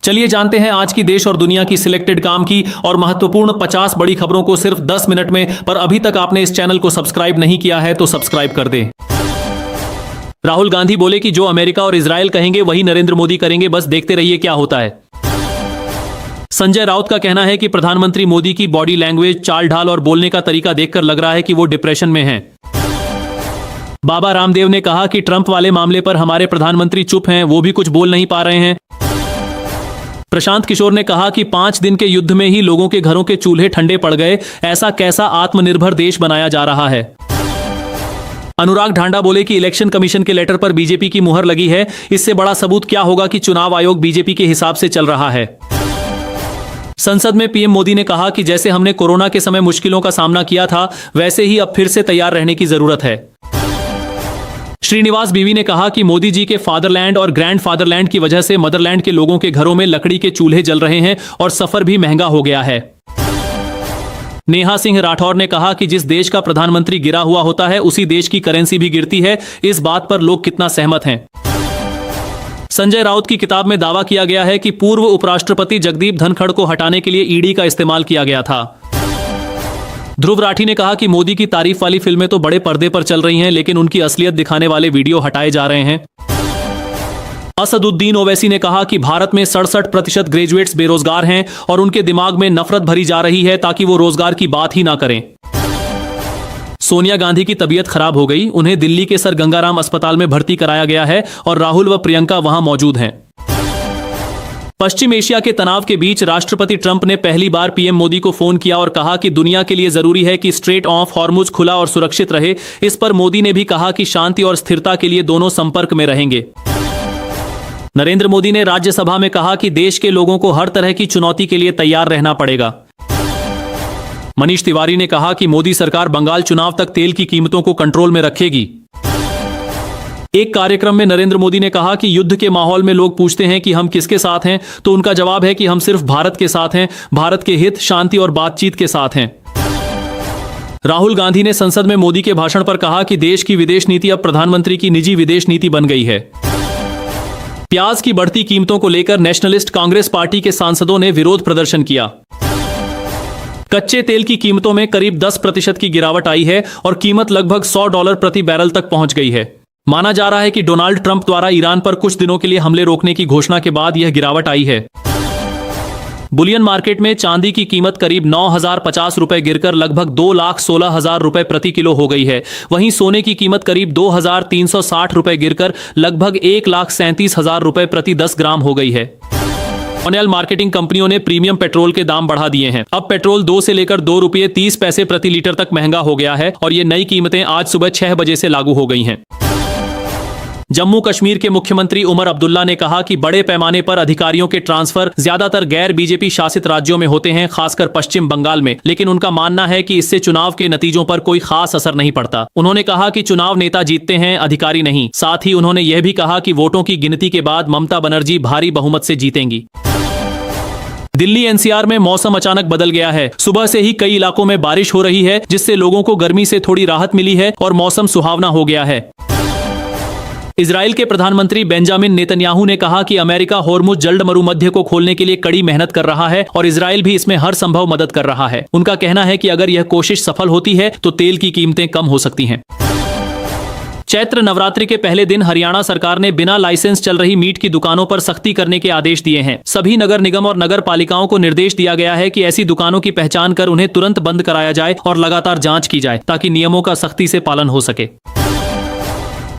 चलिए जानते हैं आज की देश और दुनिया की सिलेक्टेड काम की और महत्वपूर्ण 50 बड़ी खबरों को सिर्फ 10 मिनट में। पर अभी तक आपने इस चैनल को सब्सक्राइब नहीं किया है तो सब्सक्राइब कर दें। राहुल गांधी बोले कि जो अमेरिका और इजरायल कहेंगे वही नरेंद्र मोदी करेंगे, बस देखते रहिए क्या होता है। संजय राउत का कहना है कि प्रधानमंत्री मोदी की बॉडी लैंग्वेज, चाल ढाल और बोलने का तरीका देखकर लग रहा है कि वो डिप्रेशन में हैं। बाबा रामदेव ने कहा कि ट्रंप वाले मामले पर हमारे प्रधानमंत्री चुप हैं, वो भी कुछ बोल नहीं पा रहे हैं। प्रशांत किशोर ने कहा कि 5 दिन के युद्ध में ही लोगों के घरों के चूल्हे ठंडे पड़ गए, ऐसा कैसा आत्मनिर्भर देश बनाया जा रहा है। अनुराग ढांडा बोले कि इलेक्शन कमीशन के लेटर पर बीजेपी की मुहर लगी है, इससे बड़ा सबूत क्या होगा कि चुनाव आयोग बीजेपी के हिसाब से चल रहा है। संसद में पीएम मोदी ने कहा कि जैसे हमने कोरोना के समय मुश्किलों का सामना किया था, वैसे ही अब फिर से तैयार रहने की जरूरत है। श्रीनिवास बीवी ने कहा कि मोदी जी के फादरलैंड और ग्रैंड फादरलैंड की वजह से मदरलैंड के लोगों के घरों में लकड़ी के चूल्हे जल रहे हैं और सफर भी महंगा हो गया है। नेहा सिंह राठौर ने कहा कि जिस देश का प्रधानमंत्री गिरा हुआ होता है उसी देश की करेंसी भी गिरती है, इस बात पर लोग कितना सहमत हैं। संजय राउत की किताब में दावा किया गया है कि पूर्व उपराष्ट्रपति जगदीप धनखड़ को हटाने के लिए ईडी का इस्तेमाल किया गया था। ध्रुव राठी ने कहा कि मोदी की तारीफ वाली फिल्में तो बड़े पर्दे पर चल रही हैं, लेकिन उनकी असलियत दिखाने वाले वीडियो हटाए जा रहे हैं। असदुद्दीन ओवैसी ने कहा कि भारत में 67% ग्रेजुएट्स बेरोजगार हैं और उनके दिमाग में नफरत भरी जा रही है ताकि वो रोजगार की बात ही ना करें। सोनिया गांधी की तबीयत खराब हो गई, उन्हें दिल्ली के सर गंगाराम अस्पताल में भर्ती कराया गया है और राहुल व प्रियंका वहां मौजूद हैं। पश्चिम एशिया के तनाव के बीच राष्ट्रपति ट्रंप ने पहली बार पीएम मोदी को फोन किया और कहा कि दुनिया के लिए जरूरी है कि स्ट्रेट ऑफ हॉर्मुज खुला और सुरक्षित रहे। इस पर मोदी ने भी कहा कि शांति और स्थिरता के लिए दोनों संपर्क में रहेंगे। नरेंद्र मोदी ने राज्यसभा में कहा कि देश के लोगों को हर तरह की चुनौती के लिए तैयार रहना पड़ेगा। मनीष तिवारी ने कहा कि मोदी सरकार बंगाल चुनाव तक तेल की कीमतों को कंट्रोल में रखेगी। एक कार्यक्रम में नरेंद्र मोदी ने कहा कि युद्ध के माहौल में लोग पूछते हैं कि हम किसके साथ हैं, तो उनका जवाब है कि हम सिर्फ भारत के साथ हैं, भारत के हित, शांति और बातचीत के साथ हैं। राहुल गांधी ने संसद में मोदी के भाषण पर कहा कि देश की विदेश नीति अब प्रधानमंत्री की निजी विदेश नीति बन गई है। प्याज की बढ़ती कीमतों को लेकर नेशनलिस्ट कांग्रेस पार्टी के सांसदों ने विरोध प्रदर्शन किया। कच्चे तेल की कीमतों में करीब 10% की गिरावट आई है और कीमत लगभग $100 प्रति बैरल तक पहुंच गई है। माना जा रहा है कि डोनाल्ड ट्रंप द्वारा ईरान पर कुछ दिनों के लिए हमले रोकने की घोषणा के बाद यह गिरावट आई है। बुलियन मार्केट में चांदी की कीमत करीब 9,050 रुपए गिरकर लगभग 2,16,000 रुपए प्रति किलो हो गई है। वहीं सोने की कीमत करीब 2,360 रुपए गिरकर लगभग 1,37,000 रुपए प्रति 10 ग्राम हो गई है। ऑयल मार्केटिंग कंपनियों ने प्रीमियम पेट्रोल के दाम बढ़ा दिए हैं। अब पेट्रोल 2 से लेकर 2 रुपये 30 पैसे प्रति लीटर तक महंगा हो गया है और ये नई कीमतें आज सुबह 6 बजे से लागू हो गई हैं। जम्मू कश्मीर के मुख्यमंत्री उमर अब्दुल्ला ने कहा कि बड़े पैमाने पर अधिकारियों के ट्रांसफर ज्यादातर गैर बीजेपी शासित राज्यों में होते हैं, खासकर पश्चिम बंगाल में, लेकिन उनका मानना है कि इससे चुनाव के नतीजों पर कोई खास असर नहीं पड़ता। उन्होंने कहा कि चुनाव नेता जीतते हैं, अधिकारी नहीं। साथ ही उन्होंने यह भी कहा कि वोटों की गिनती के बाद ममता बनर्जी भारी बहुमत से जीतेंगी। दिल्ली एनसीआर में मौसम अचानक बदल गया है। सुबह से ही कई इलाकों में बारिश हो रही है, जिससे लोगों को गर्मी से थोड़ी राहत मिली है और मौसम सुहावना हो गया है। इजराइल के प्रधानमंत्री बेंजामिन नेतन्याहू ने कहा कि अमेरिका होर्मुज जलमरुमध्य को खोलने के लिए कड़ी मेहनत कर रहा है और इजराइल भी इसमें हर संभव मदद कर रहा है। उनका कहना है कि अगर यह कोशिश सफल होती है तो तेल की कीमतें कम हो सकती हैं। चैत्र नवरात्रि के पहले दिन हरियाणा सरकार ने बिना लाइसेंस चल रही मीट की दुकानों पर सख्ती करने के आदेश दिए हैं। सभी नगर निगम और नगर पालिकाओं को निर्देश दिया गया है कि ऐसी दुकानों की पहचान कर उन्हें तुरंत बंद कराया जाए और लगातार जांच की जाए ताकि नियमों का सख्ती से पालन हो सके।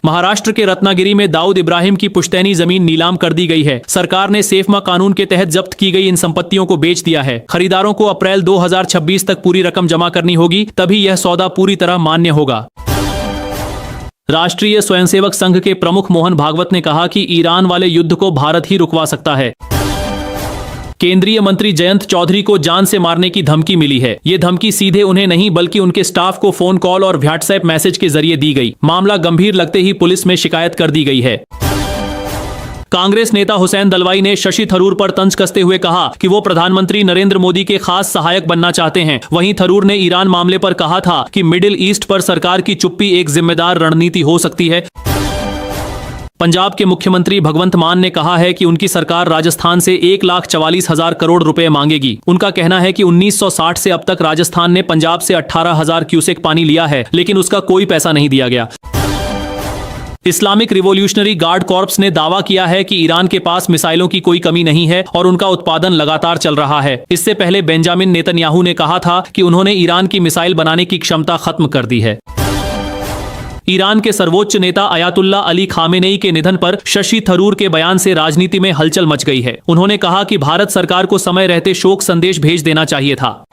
महाराष्ट्र के रत्नागिरी में दाऊद इब्राहिम की पुश्तैनी जमीन नीलाम कर दी गई है। सरकार ने सेफमा कानून के तहत जब्त की गई इन संपत्तियों को बेच दिया है। खरीदारों को अप्रैल 2026 तक पूरी रकम जमा करनी होगी, तभी यह सौदा पूरी तरह मान्य होगा। राष्ट्रीय स्वयंसेवक संघ के प्रमुख मोहन भागवत ने कहा कि ईरान वाले युद्ध को भारत ही रुकवा सकता है। केंद्रीय मंत्री जयंत चौधरी को जान से मारने की धमकी मिली है। ये धमकी सीधे उन्हें नहीं बल्कि उनके स्टाफ को फोन कॉल और व्हाट्सएप मैसेज के जरिए दी गई। मामला गंभीर लगते ही पुलिस में शिकायत कर दी गई है। कांग्रेस नेता हुसैन दलवाई ने शशि थरूर पर तंज कसते हुए कहा कि वो प्रधानमंत्री नरेंद्र मोदी के खास सहायक बनना चाहते हैं। वहीं थरूर ने ईरान मामले पर कहा था कि मिडिल ईस्ट पर सरकार की चुप्पी एक जिम्मेदार रणनीति हो सकती है। पंजाब के मुख्यमंत्री भगवंत मान ने कहा है कि उनकी सरकार राजस्थान से 1,44,000 करोड़ रुपए मांगेगी। उनका कहना है कि 1960 से अब तक राजस्थान ने पंजाब से 18,000 क्यूसेक पानी लिया है, लेकिन उसका कोई पैसा नहीं दिया गया। इस्लामिक रिवॉल्यूशनरी गार्ड कॉर्प्स ने दावा किया है कि ईरान के पास मिसाइलों की कोई कमी नहीं है और उनका उत्पादन लगातार चल रहा है। इससे पहले बेंजामिन नेतन्याहू ने कहा था कि उन्होंने ईरान की मिसाइल बनाने की क्षमता खत्म कर दी है। ईरान के सर्वोच्च नेता अयातुल्ला अली खामेनेई के निधन पर शशि थरूर के बयान से राजनीति में हलचल मच गई है। उन्होंने कहा कि भारत सरकार को समय रहते शोक संदेश भेज देना चाहिए था।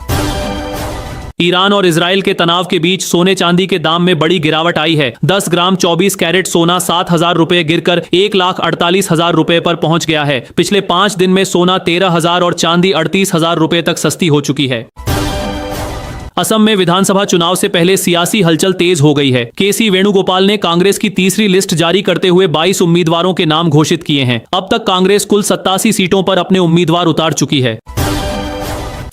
ईरान और इजराइल के तनाव के बीच सोने चांदी के दाम में बड़ी गिरावट आई है। 10 ग्राम 24 कैरेट सोना 7,000 रुपए गिरकर 1,48,000 रुपए पर पहुंच गया है। पिछले 5 दिन में सोना 13,000 और चांदी 38,000 रुपए तक सस्ती हो चुकी है। असम में विधानसभा चुनाव से पहले सियासी हलचल तेज हो गई है। केसी वेणुगोपाल ने कांग्रेस की तीसरी लिस्ट जारी करते हुए 22 उम्मीदवारों के नाम घोषित किए हैं। अब तक कांग्रेस कुल 87 सीटों पर अपने उम्मीदवार उतार चुकी है।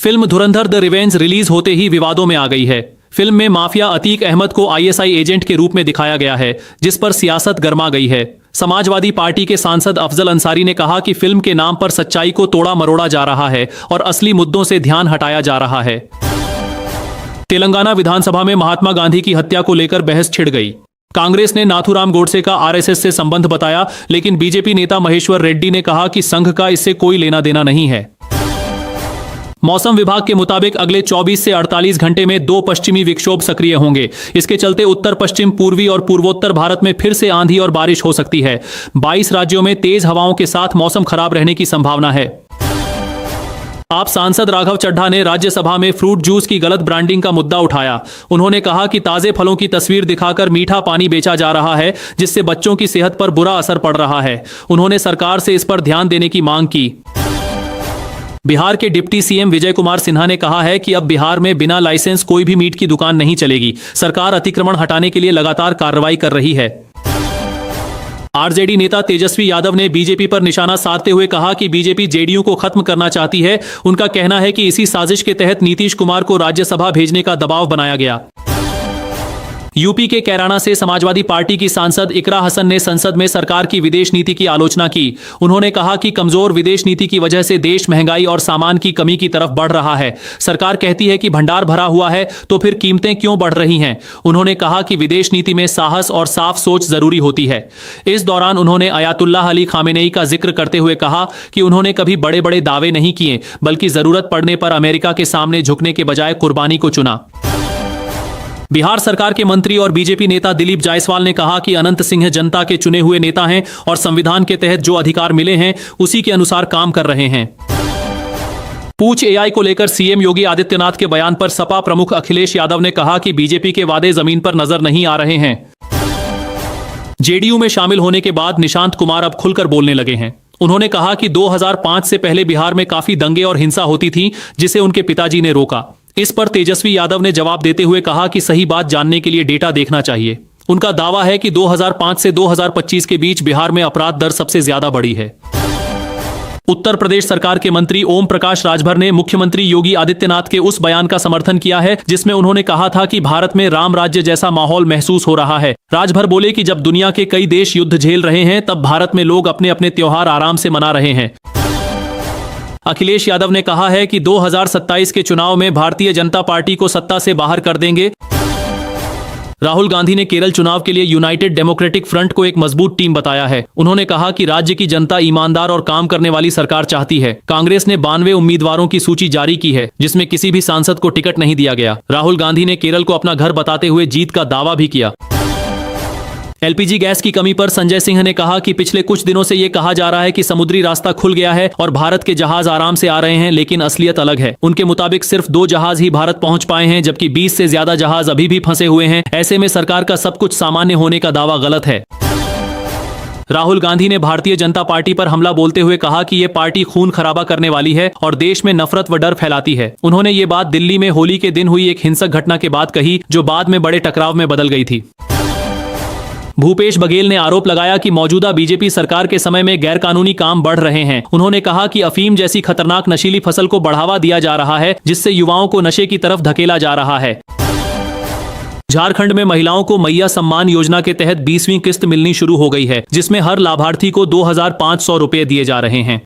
Film Dhurandhar the revenge release होते ही विवादों में आ गई है। फिल्म में माफिया अतीक अहमद को आईएसआई एजेंट के रूप में दिखाया गया है, जिस पर सियासत गर्मा गई है। समाजवादी पार्टी के सांसद अफजल अंसारी ने कहा कि फिल्म के नाम पर सच्चाई को तोड़ा मरोड़ा जा रहा है और असली मुद्दों से ध्यान हटाया जा रहा है। तेलंगाना विधानसभा में महात्मा गांधी की हत्या को लेकर बहस छिड़ गई। कांग्रेस ने नाथूराम गोडसे का आरएसएस से संबंध बताया, लेकिन बीजेपी नेता महेश्वर रेड्डी ने कहा कि संघ का इससे कोई लेना देना नहीं है। मौसम विभाग के मुताबिक अगले 24 से 48 घंटे में 2 पश्चिमी विक्षोभ सक्रिय होंगे। इसके चलते उत्तर पश्चिम, पूर्वी और पूर्वोत्तर भारत में फिर से आंधी और बारिश हो सकती है। 22 राज्यों में तेज हवाओं के साथ मौसम खराब रहने की संभावना है। आप सांसद राघव चड्ढा ने राज्यसभा में फ्रूट जूस की गलत ब्रांडिंग का मुद्दा उठाया। उन्होंने कहा कि ताजे फलों की तस्वीर दिखाकर मीठा पानी बेचा जा रहा है, जिससे बच्चों की सेहत पर बुरा असर पड़ रहा है। उन्होंने सरकार से इस पर ध्यान देने की मांग की। बिहार के डिप्टी सीएम विजय कुमार सिन्हा ने कहा है कि अब बिहार में बिना लाइसेंस कोई भी मीट की दुकान नहीं चलेगी। सरकार अतिक्रमण हटाने के लिए लगातार कार्रवाई कर रही है। आरजेडी नेता तेजस्वी यादव ने बीजेपी पर निशाना साधते हुए कहा कि बीजेपी जेडीयू को खत्म करना चाहती है। उनका कहना है कि इसी साजिश के तहत नीतीश कुमार को राज्यसभा भेजने का दबाव बनाया गया। यूपी के कैराना से समाजवादी पार्टी की सांसद इकरा हसन ने संसद में सरकार की विदेश नीति की आलोचना की। उन्होंने कहा कि कमजोर विदेश नीति की वजह से देश महंगाई और सामान की कमी की तरफ बढ़ रहा है। सरकार कहती है कि भंडार भरा हुआ है, तो फिर कीमतें क्यों बढ़ रही हैं? उन्होंने कहा कि विदेश नीति में साहस और साफ सोच जरूरी होती है। इस दौरान उन्होंने अयातुल्लाह अली खामेनेई का जिक्र करते हुए कहा कि उन्होंने कभी बड़े बड़े दावे नहीं किए, बल्कि जरूरत पड़ने पर अमेरिका के सामने झुकने के बजाय कुर्बानी को चुना। बिहार सरकार के मंत्री और बीजेपी नेता दिलीप जायसवाल ने कहा कि अनंत सिंह जनता के चुने हुए नेता हैं और संविधान के तहत जो अधिकार मिले हैं उसी के अनुसार काम कर रहे हैं। पूछ एआई को लेकर सीएम योगी आदित्यनाथ के बयान पर सपा प्रमुख अखिलेश यादव ने कहा कि बीजेपी के वादे जमीन पर नजर नहीं आ रहे हैं। जेडीयू में शामिल होने के बाद निशांत कुमार अब खुलकर बोलने लगे हैं। उन्होंने कहा कि 2005 से पहले बिहार में काफी दंगे और हिंसा होती थी, जिसे उनके पिताजी ने रोका। इस पर तेजस्वी यादव ने जवाब देते हुए कहा कि सही बात जानने के लिए डेटा देखना चाहिए। उनका दावा है कि 2005 से 2025 के बीच बिहार में अपराध दर सबसे ज्यादा बढ़ी है। उत्तर प्रदेश सरकार के मंत्री ओम प्रकाश राजभर ने मुख्यमंत्री योगी आदित्यनाथ के उस बयान का समर्थन किया है जिसमें उन्होंने कहा था कि भारत में राम राज्य जैसा माहौल महसूस हो रहा है। राजभर बोले कि जब दुनिया के कई देश युद्ध झेल रहे हैं, तब भारत में लोग अपने अपने त्योहार आराम से मना रहे हैं। अखिलेश यादव ने कहा है कि 2027 के चुनाव में भारतीय जनता पार्टी को सत्ता से बाहर कर देंगे। राहुल गांधी ने केरल चुनाव के लिए यूनाइटेड डेमोक्रेटिक फ्रंट को एक मजबूत टीम बताया है। उन्होंने कहा कि राज्य की जनता ईमानदार और काम करने वाली सरकार चाहती है। कांग्रेस ने 92 उम्मीदवारों की सूची जारी की है, जिसमें किसी भी सांसद को टिकट नहीं दिया गया। राहुल गांधी ने केरल को अपना घर बताते हुए जीत का दावा भी किया। एलपीजी गैस की कमी पर संजय सिंह ने कहा कि पिछले कुछ दिनों से ये कहा जा रहा है कि समुद्री रास्ता खुल गया है और भारत के जहाज आराम से आ रहे हैं, लेकिन असलियत अलग है। उनके मुताबिक सिर्फ 2 जहाज ही भारत पहुंच पाए हैं, जबकि 20 से ज्यादा जहाज अभी भी फंसे हुए हैं। ऐसे में सरकार का सब कुछ सामान्य होने का दावा गलत है। राहुल गांधी ने भारतीय जनता पार्टी पर हमला बोलते हुए कहा कि ये पार्टी खून खराबा करने वाली है और देश में नफरत व डर फैलाती है। उन्होंने ये बात दिल्ली में होली के दिन हुई एक हिंसक घटना के बाद कही, जो बाद में बड़े टकराव में बदल गई थी। भूपेश बघेल ने आरोप लगाया कि मौजूदा बीजेपी सरकार के समय में गैरकानूनी काम बढ़ रहे हैं। उन्होंने कहा कि अफीम जैसी खतरनाक नशीली फसल को बढ़ावा दिया जा रहा है, जिससे युवाओं को नशे की तरफ धकेला जा रहा है। झारखंड में महिलाओं को मैया सम्मान योजना के तहत 20वीं किस्त मिलनी शुरू हो गई है, जिसमें हर लाभार्थी को 2,500 रुपए दिए जा रहे हैं।